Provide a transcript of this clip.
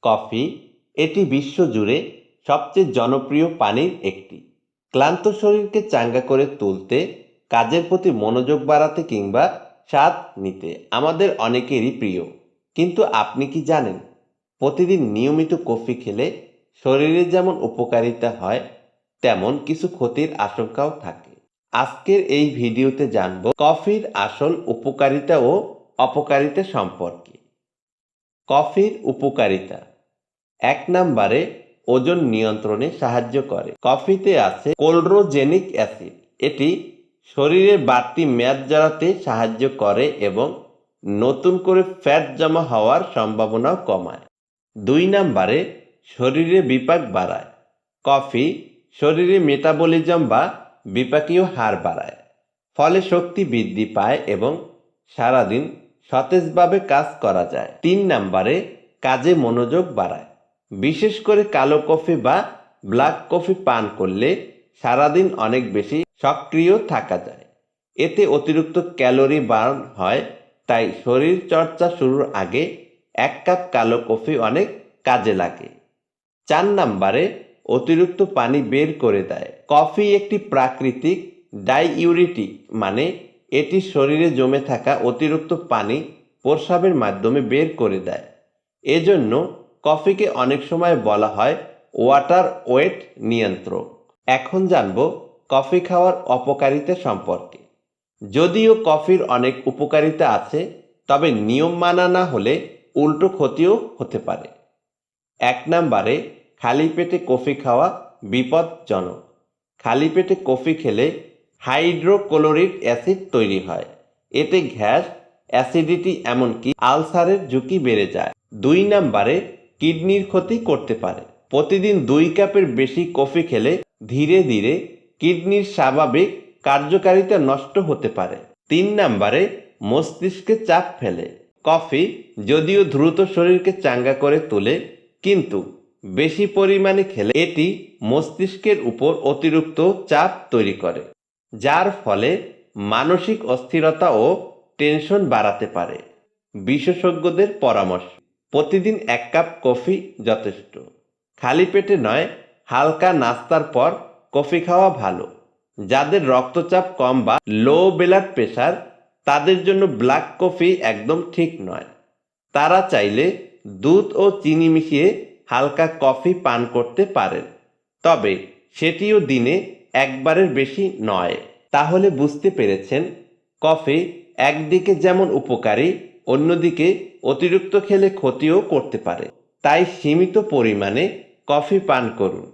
Coffee এটি বিশ্বজুড়ে সবচেয়ে জনপ্রিয় পানির একটি। ক্লান্ত শরীরকে চাঙ্গা করে তুলতে, কাজের প্রতি মনোযোগ বাড়াতে কিংবা স্বাদ নিতে আমাদের অনেকেরই প্রিয়। কিন্তু আপনি কি জানেন, প্রতিদিন নিয়মিত কফি খেলে শরীরে যেমন উপকারিতা হয়, তেমন কিছু ক্ষতির আশঙ্কাও থাকে। আজকের এই ভিডিওতে জানব কফির আসল উপকারিতা ও অপকারিতা সম্পর্কে। কফির উপকারিতা: ১ নম্বরে ওজন নিয়ন্ত্রণে সাহায্য করে। কফিতে আছে কোলড্রোজেনিক অ্যাসিড। এটি শরীরে বাড়তি মেদ ঝরাতে সাহায্য করে এবং নতুন করে ফ্যাট জমা হওয়ার সম্ভাবনাও কমায়। ২ নম্বরে শরীরে বিপাক বাড়ায়। কফি শরীরে মেটাবলিজম বা বিপাকীয় হার বাড়ায়, ফলে শক্তি বৃদ্ধি পায় এবং সারাদিন সতেজভাবে কাজ করা যায়। ৩ নম্বরে কাজে মনোযোগ বাড়ায়। বিশেষ করে কালো কফি বা ব্ল্যাক কফি পান করলে সারাদিন অনেক বেশি সক্রিয় থাকা যায়। এতে অতিরিক্ত ক্যালোরি বার্ন হয়, তাই শরীর চর্চা শুরুর আগে ১ কাপ কালো কফি অনেক কাজে লাগে। ৪ নম্বরে অতিরিক্ত পানি বের করে দেয়। কফি একটি প্রাকৃতিক ডাইইউরেটিক, মানে এটি শরীরে জমে থাকা অতিরিক্ত পানি প্রস্রাবের মাধ্যমে বের করে দেয়। এজন্য কফিকে অনেক সময় বলা হয় ওয়াটার ওয়েট নিয়ন্ত্রক। এখন জানব কফি খাওয়ার অপকারিতা সম্পর্কে। যদিও কফির অনেক উপকারিতা আছে, তবে নিয়ম মানা না হলে উল্টো ক্ষতিও হতে পারে। ১ নম্বরে খালি পেটে কফি খাওয়া বিপজ্জনক। খালি পেটে কফি খেলে হাইড্রোক্লোরিক অ্যাসিড তৈরি হয়। এতে গ্যাস, অ্যাসিডিটি, এমনকি আলসারের ঝুঁকি বেড়ে যায়। ২ নম্বরে কিডনির ক্ষতি করতে পারে। প্রতিদিন ২ কাপের বেশি কফি খেলে ধীরে ধীরে কিডনির স্বাভাবিক কার্যকারিতা নষ্ট হতে পারে। ৩ নম্বরে মস্তিষ্কে চাপ ফেলে। কফি যদিও দ্রুত শরীরকে চাঙ্গা করে তোলে, কিন্তু বেশি পরিমাণে খেলে এটি মস্তিষ্কের উপর অতিরিক্ত চাপ তৈরি করে, যার ফলে মানসিক অস্থিরতা ও টেনশন বাড়াতে পারে। বিশেষজ্ঞদের পরামর্শ: প্রতিদিন ১ কাপ কফি যথেষ্ট। খালি পেটে নয়, হালকা নাস্তার পর কফি খাওয়া ভালো। যাদের রক্তচাপ কম বা লো ব্লাড প্রেশার, তাদের জন্য ব্ল্যাক কফি একদম ঠিক নয়। তারা চাইলে দুধ ও চিনি মিশিয়ে হালকা কফি পান করতে পারেন, তবে সেটিও দিনে একবারের বেশি নয়। তাহলে বুঝতে পেরেছেন, কফি একদিকে যেমন উপকারী, অন্যদিকে অতিরিক্ত খেলে ক্ষতিও করতে পারে। তাই সীমিত পরিমাণে কফি পান করুন।